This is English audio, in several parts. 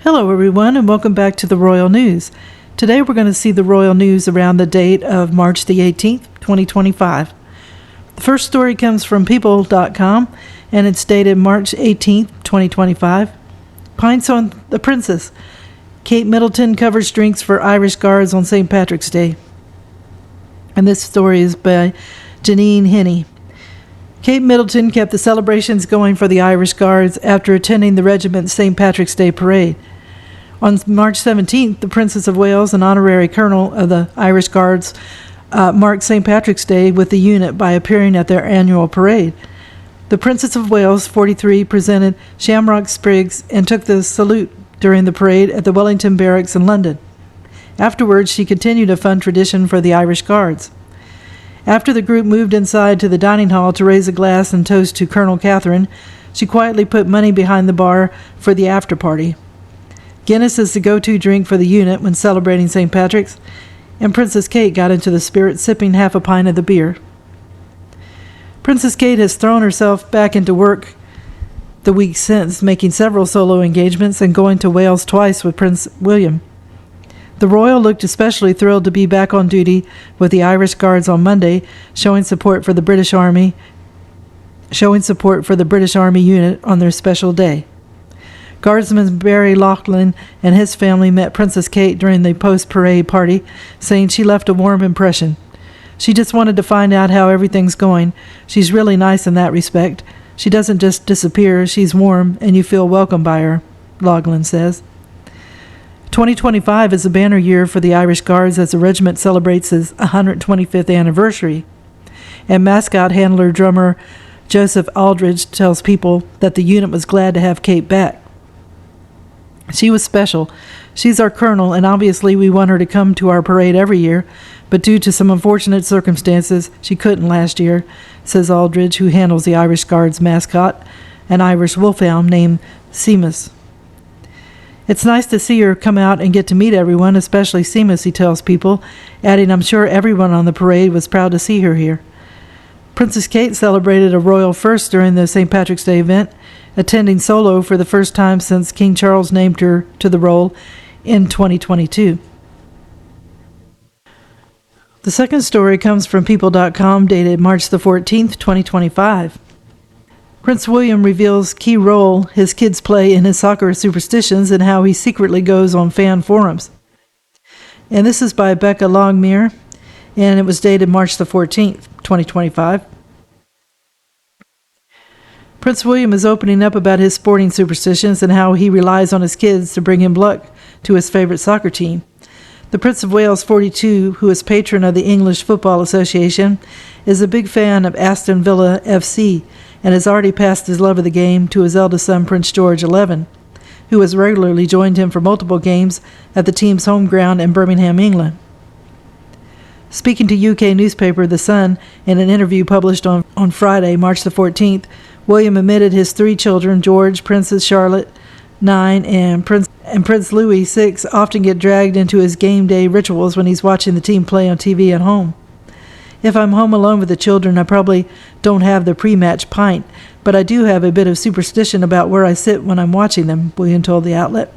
Hello everyone and welcome back to the Royal News. Today we're going to see the Royal News around the date of March the 18th, 2025. The first story comes from People.com and it's dated March 18th, 2025. Pints on the Princess. Kate Middleton covers drinks for Irish Guards on St. Patrick's Day. And this story is by Janine Henney. Kate Middleton kept the celebrations going for the Irish Guards after attending the regiment's St. Patrick's Day parade. On March 17th, the Princess of Wales, an honorary colonel of the Irish Guards, marked St. Patrick's Day with the unit by appearing at their annual parade. The Princess of Wales, 43, presented shamrock sprigs and took the salute during the parade at the Wellington Barracks in London. Afterwards, she continued a fun tradition for the Irish Guards. After the group moved inside to the dining hall to raise a glass and toast to Colonel Catherine, she quietly put money behind the bar for the after-party. Guinness is the go-to drink for the unit when celebrating St. Patrick's, and Princess Kate got into the spirit sipping half a pint of the beer. Princess Kate has thrown herself back into work the week since, making several solo engagements and going to Wales twice with Prince William. The royal looked especially thrilled to be back on duty with the Irish Guards on Monday, showing support for the British Army unit on their special day. Guardsman Barry Loughlin and his family met Princess Kate during the post-parade party, saying she left a warm impression. She just wanted to find out how everything's going. She's really nice in that respect. She doesn't just disappear, she's warm, and you feel welcome by her, Loughlin says. 2025 is a banner year for the Irish Guards as the regiment celebrates its 125th anniversary. And mascot handler drummer Joseph Aldridge tells People that the unit was glad to have Kate back. She was special. She's our colonel, and obviously we want her to come to our parade every year, but due to some unfortunate circumstances, she couldn't last year, says Aldridge, who handles the Irish Guards mascot, an Irish wolfhound named Seamus. It's nice to see her come out and get to meet everyone, especially Seamus, he tells People, adding, I'm sure everyone on the parade was proud to see her here. Princess Kate celebrated a royal first during the St. Patrick's Day event, attending solo for the first time since King Charles named her to the role in 2022. The second story comes from People.com, dated March the 14th, 2025. Prince William reveals key role his kids play in his soccer superstitions and how he secretly goes on fan forums. And this is by Becca Longmire, and it was dated March the 14th, 2025. Prince William is opening up about his sporting superstitions and how he relies on his kids to bring him luck to his favorite soccer team. The Prince of Wales, 42, who is patron of the English Football Association, is a big fan of Aston Villa FC and has already passed his love of the game to his eldest son, Prince George, 11, who has regularly joined him for multiple games at the team's home ground in Birmingham, England. Speaking to UK newspaper The Sun in an interview published on Friday, March the 14th, William admitted his three children, George, Princess Charlotte, 9, and Prince Louis, 6, often get dragged into his game day rituals when he's watching the team play on TV at home. If I'm home alone with the children, I probably don't have the pre-match pint, but I do have a bit of superstition about where I sit when I'm watching them, William told the outlet.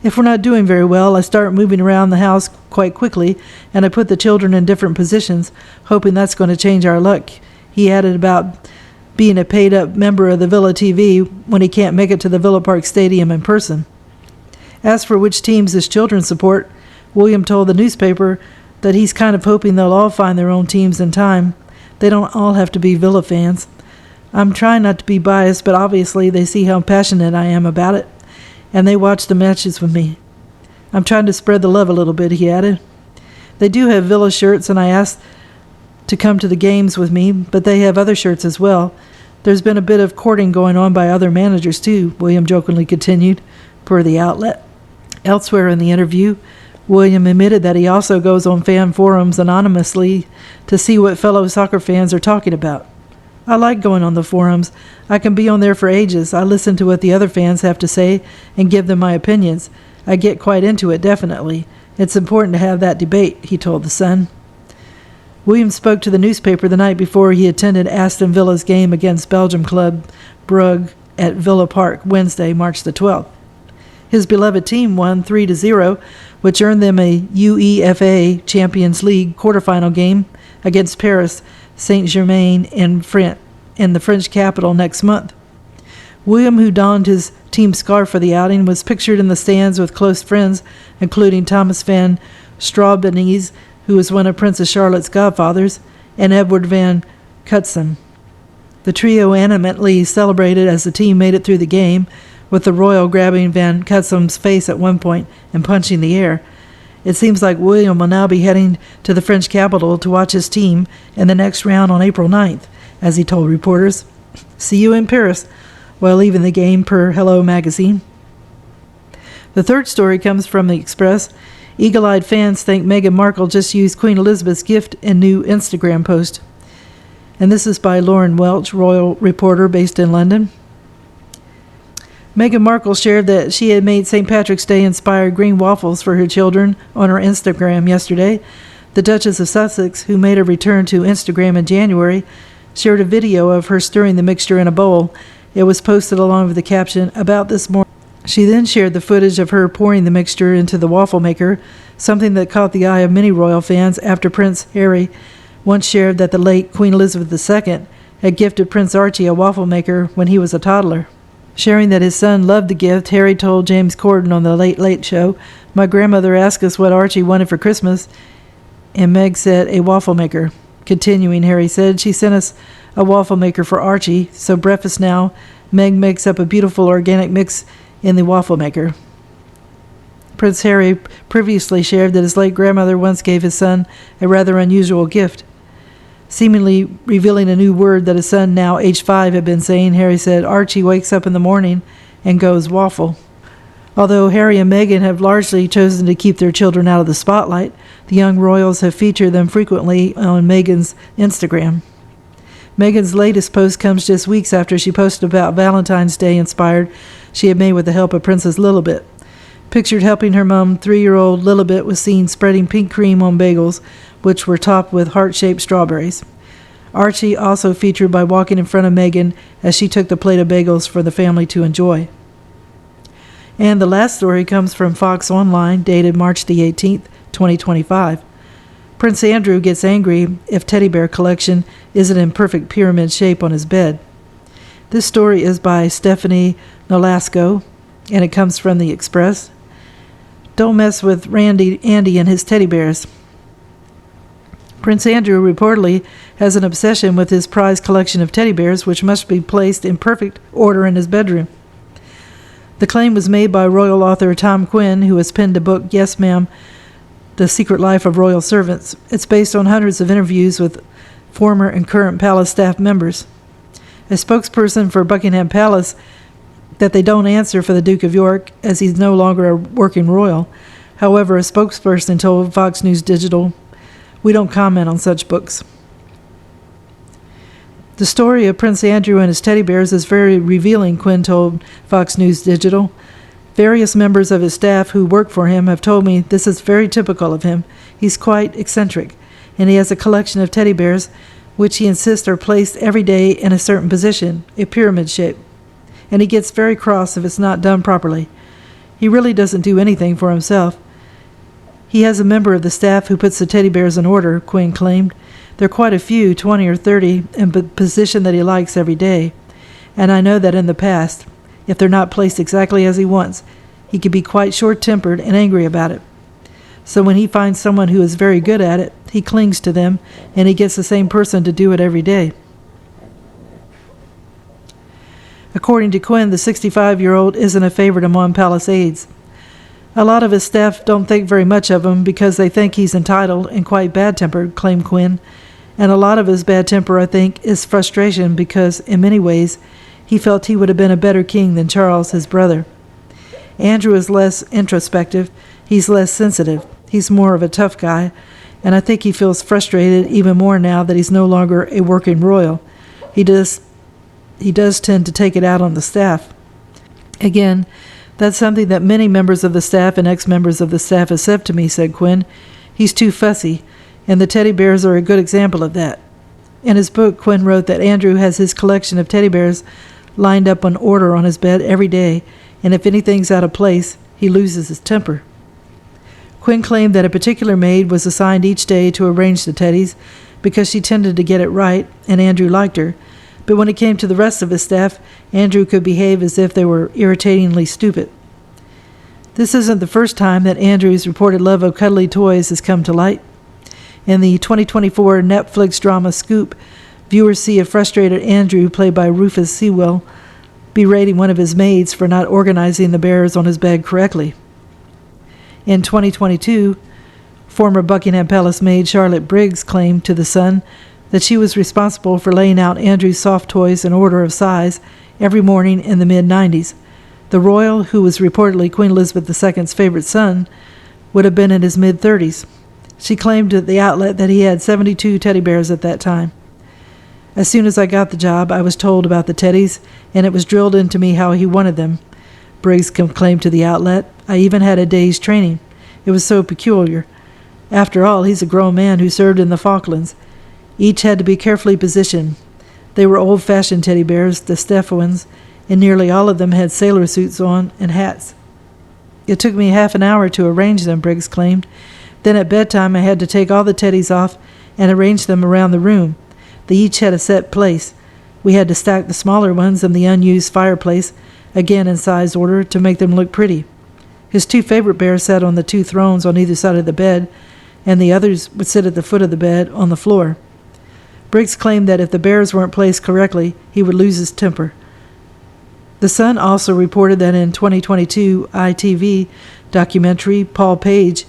If we're not doing very well, I start moving around the house quite quickly, and I put the children in different positions, hoping that's going to change our luck. He added about being a paid-up member of the Villa TV when he can't make it to the Villa Park Stadium in person. As for which teams his children support, William told the newspaper that he's kind of hoping they'll all find their own teams in time. They don't all have to be Villa fans. I'm trying not to be biased, but obviously they see how passionate I am about it, and they watch the matches with me. I'm trying to spread the love a little bit, he added. They do have Villa shirts, and I asked to come to the games with me, but they have other shirts as well. There's been a bit of courting going on by other managers too, William jokingly continued, per the outlet. Elsewhere in the interview, William admitted that he also goes on fan forums anonymously to see what fellow soccer fans are talking about. I like going on the forums. I can be on there for ages. I listen to what the other fans have to say and give them my opinions. I get quite into it, definitely. It's important to have that debate, he told The Sun. William spoke to the newspaper the night before he attended Aston Villa's game against Belgium club Brugge at Villa Park Wednesday, March the 12th. His beloved team won 3-0, which earned them a UEFA Champions League quarterfinal game against Paris Saint-Germain in the French capital next month. William, who donned his team scarf for the outing, was pictured in the stands with close friends, including Thomas van Strawbenees, who was one of Princess Charlotte's godfathers, and Edward van Cutsem. The trio animately celebrated as the team made it through the game, with the royal grabbing Van Cutsem's face at one point and punching the air. It seems like William will now be heading to the French capital to watch his team in the next round on April 9th, as he told reporters. "See you in Paris," while leaving the game, per Hello magazine. The third story comes from the Express. Eagle-eyed fans think Meghan Markle just used Queen Elizabeth's gift in new Instagram post. And this is by Lauren Welch, royal reporter based in London. Meghan Markle shared that she had made St. Patrick's Day inspired green waffles for her children on her Instagram yesterday. The Duchess of Sussex, who made a return to Instagram in January, shared a video of her stirring the mixture in a bowl. It was posted along with the caption, "About this morning." She then shared the footage of her pouring the mixture into the waffle maker, something that caught the eye of many royal fans after Prince Harry once shared that the late Queen Elizabeth II had gifted Prince Archie a waffle maker when he was a toddler. Sharing that his son loved the gift, Harry told James Corden on The Late Late Show, "My grandmother asked us what Archie wanted for Christmas, and Meg said a waffle maker." Continuing, Harry said, "She sent us a waffle maker for Archie, so breakfast now, Meg makes up a beautiful organic mix in the waffle maker." Prince Harry previously shared that his late grandmother once gave his son a rather unusual gift. Seemingly revealing a new word that his son, now age 5, had been saying, Harry said, "Archie wakes up in the morning and goes waffle." Although Harry and Meghan have largely chosen to keep their children out of the spotlight, the young royals have featured them frequently on Meghan's Instagram. Meghan's latest post comes just weeks after she posted about Valentine's Day inspired she had made with the help of Princess Lilibet. Pictured helping her mom, 3-year-old Lilibet was seen spreading pink cream on bagels, which were topped with heart-shaped strawberries. Archie also featured by walking in front of Meghan as she took the plate of bagels for the family to enjoy. And the last story comes from Fox Online, dated March the 18th, 2025. Prince Andrew gets angry if teddy bear collection isn't in perfect pyramid shape on his bed. This story is by Stephanie Nolasco, and it comes from the Express. Don't mess with Andy and his teddy bears. Prince Andrew reportedly has an obsession with his prized collection of teddy bears, which must be placed in perfect order in his bedroom. The claim was made by royal author Tom Quinn, who has penned the book Yes, Ma'am, The Secret Life of Royal Servants. It's based on hundreds of interviews with former and current palace staff members. A spokesperson for Buckingham Palace that they don't answer for the Duke of York, as he's no longer a working royal. However, a spokesperson told Fox News Digital, "We don't comment on such books." The story of Prince Andrew and his teddy bears is very revealing, Quinn told Fox News Digital. Various members of his staff who work for him have told me this is very typical of him. He's quite eccentric, and he has a collection of teddy bears which he insists are placed every day in a certain position, a pyramid shape. And he gets very cross if it's not done properly. He really doesn't do anything for himself. He has a member of the staff who puts the teddy bears in order, Quinn claimed. There are quite a few, 20 or 30, in the position that he likes every day. And I know that in the past, if they're not placed exactly as he wants, he can be quite short-tempered and angry about it. So when he finds someone who is very good at it, he clings to them, and he gets the same person to do it every day. According to Quinn, the 65-year-old isn't a favorite among palace aides. A lot of his staff don't think very much of him because they think he's entitled and quite bad-tempered, claimed Quinn. And a lot of his bad temper, I think, is frustration because, in many ways, he felt he would have been a better king than Charles, his brother. Andrew is less introspective. He's less sensitive. He's more of a tough guy. And I think he feels frustrated even more now that he's no longer a working royal. He does tend to take it out on the staff. Again, that's something that many members of the staff and ex-members of the staff have said to me, said Quinn. He's too fussy, and the teddy bears are a good example of that. In his book, Quinn wrote that Andrew has his collection of teddy bears lined up in order on his bed every day, and if anything's out of place, he loses his temper. Quinn claimed that a particular maid was assigned each day to arrange the teddies because she tended to get it right, and Andrew liked her. But when it came to the rest of his staff, Andrew could behave as if they were irritatingly stupid. This isn't the first time that Andrew's reported love of cuddly toys has come to light. In the 2024 Netflix drama Scoop, viewers see a frustrated Andrew, played by Rufus Sewell, berating one of his maids for not organizing the bears on his bed correctly. In 2022, former Buckingham Palace maid Charlotte Briggs claimed to The Sun that she was responsible for laying out Andrew's soft toys in order of size every morning in the mid-90s. The royal, who was reportedly Queen Elizabeth II's favorite son, would have been in his mid-30s. She claimed to the outlet that he had 72 teddy bears at that time. As soon as I got the job, I was told about the teddies, and it was drilled into me how he wanted them, Briggs claimed to the outlet. I even had a day's training. It was so peculiar. After all, he's a grown man who served in the Falklands. Each had to be carefully positioned. They were old-fashioned teddy bears, the Stefans, and nearly all of them had sailor suits on and hats. It took me half an hour to arrange them, Briggs claimed. Then at bedtime I had to take all the teddies off and arrange them around the room. They each had a set place. We had to stack the smaller ones in the unused fireplace, again in size order, to make them look pretty. His two favorite bears sat on the two thrones on either side of the bed, and the others would sit at the foot of the bed on the floor. Briggs claimed that if the bears weren't placed correctly, he would lose his temper. The Sun also reported that in 2022 ITV documentary, Paul Page,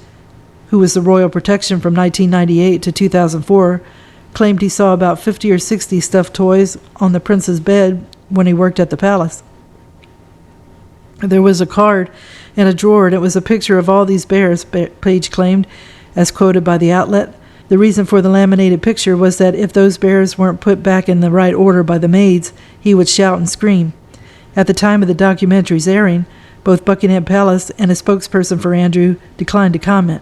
who was the royal protection from 1998 to 2004, claimed he saw about 50 or 60 stuffed toys on the prince's bed when he worked at the palace. There was a card in a drawer, and it was a picture of all these bears, Page claimed, as quoted by the outlet. The reason for the laminated picture was that if those bears weren't put back in the right order by the maids, he would shout and scream. At the time of the documentary's airing, both Buckingham Palace and a spokesperson for Andrew declined to comment.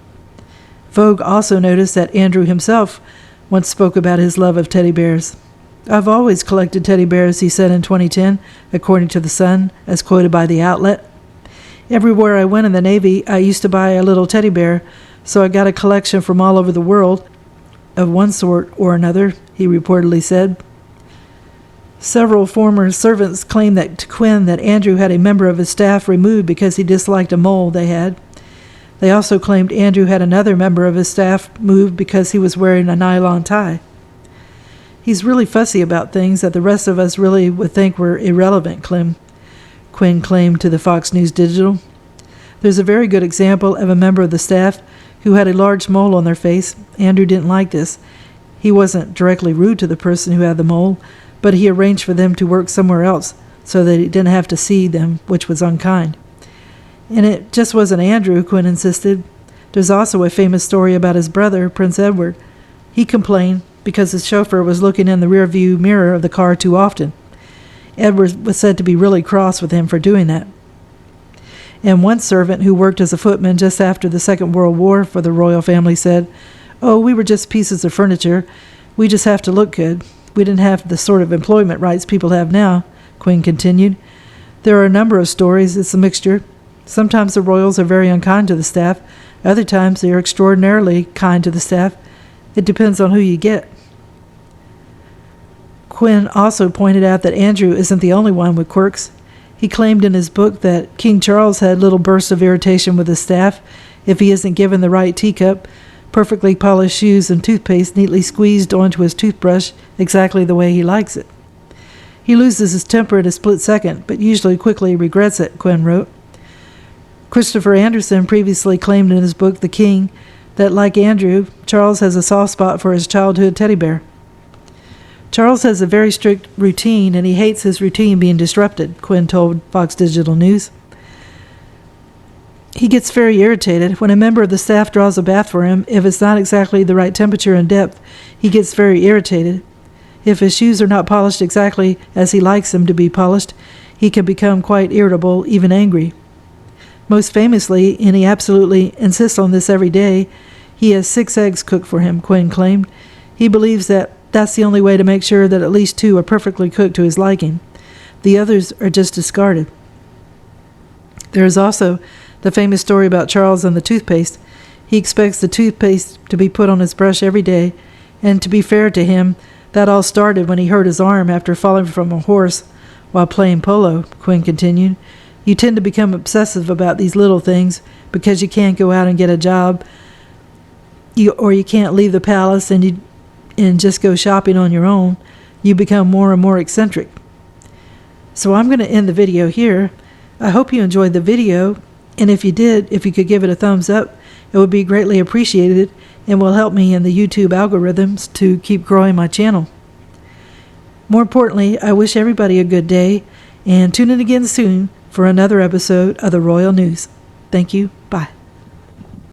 Vogue also noticed that Andrew himself once spoke about his love of teddy bears. I've always collected teddy bears, he said in 2010, according to The Sun, as quoted by the outlet. Everywhere I went in the Navy, I used to buy a little teddy bear, so I got a collection from all over the world, of one sort or another, he reportedly said. Several former servants claimed that to Quinn that Andrew had a member of his staff removed because he disliked a mole they had. They also claimed Andrew had another member of his staff moved because he was wearing a nylon tie. He's really fussy about things that the rest of us really would think were irrelevant, Quinn claimed to the Fox News Digital. There's a very good example of a member of the staff who had a large mole on their face. Andrew didn't like this. He wasn't directly rude to the person who had the mole, but he arranged for them to work somewhere else so that he didn't have to see them, which was unkind. And it just wasn't Andrew, Quinn insisted. There's also a famous story about his brother, Prince Edward. He complained because his chauffeur was looking in the rearview mirror of the car too often. Edward was said to be really cross with him for doing that. And one servant who worked as a footman just after the Second World War for the royal family said, "Oh, we were just pieces of furniture. We just have to look good. We didn't have the sort of employment rights people have now," Quinn continued. There are a number of stories. It's a mixture. Sometimes the royals are very unkind to the staff. Other times they are extraordinarily kind to the staff. It depends on who you get. Quinn also pointed out that Andrew isn't the only one with quirks. He claimed in his book that King Charles had little bursts of irritation with his staff if he isn't given the right teacup, perfectly polished shoes, and toothpaste neatly squeezed onto his toothbrush exactly the way he likes it. He loses his temper at a split second, but usually quickly regrets it, Quinn wrote. Christopher Anderson previously claimed in his book The King that, like Andrew, Charles has a soft spot for his childhood teddy bear. Charles has a very strict routine, and he hates his routine being disrupted, Quinn told Fox Digital News. He gets very irritated when a member of the staff draws a bath for him. If it's not exactly the right temperature and depth, he gets very irritated. If his shoes are not polished exactly as he likes them to be polished, he can become quite irritable, even angry. Most famously, and he absolutely insists on this every day, he has 6 eggs cooked for him, Quinn claimed. He believes that that's the only way to make sure that at least 2 are perfectly cooked to his liking. The others are just discarded. There is also the famous story about Charles and the toothpaste. He expects the toothpaste to be put on his brush every day, and to be fair to him, that all started when he hurt his arm after falling from a horse while playing polo, Quinn continued. You tend to become obsessive about these little things because you can't go out and get a job, or you can't leave the palace and just go shopping on your own. You become more and more eccentric. So I'm going to end the video here. I hope you enjoyed the video, and if you did, if you could give it a thumbs up, it would be greatly appreciated and will help me in the YouTube algorithms to keep growing my channel. More importantly, I wish everybody a good day, and tune in again soon for another episode of the Royal News. Thank you. Bye.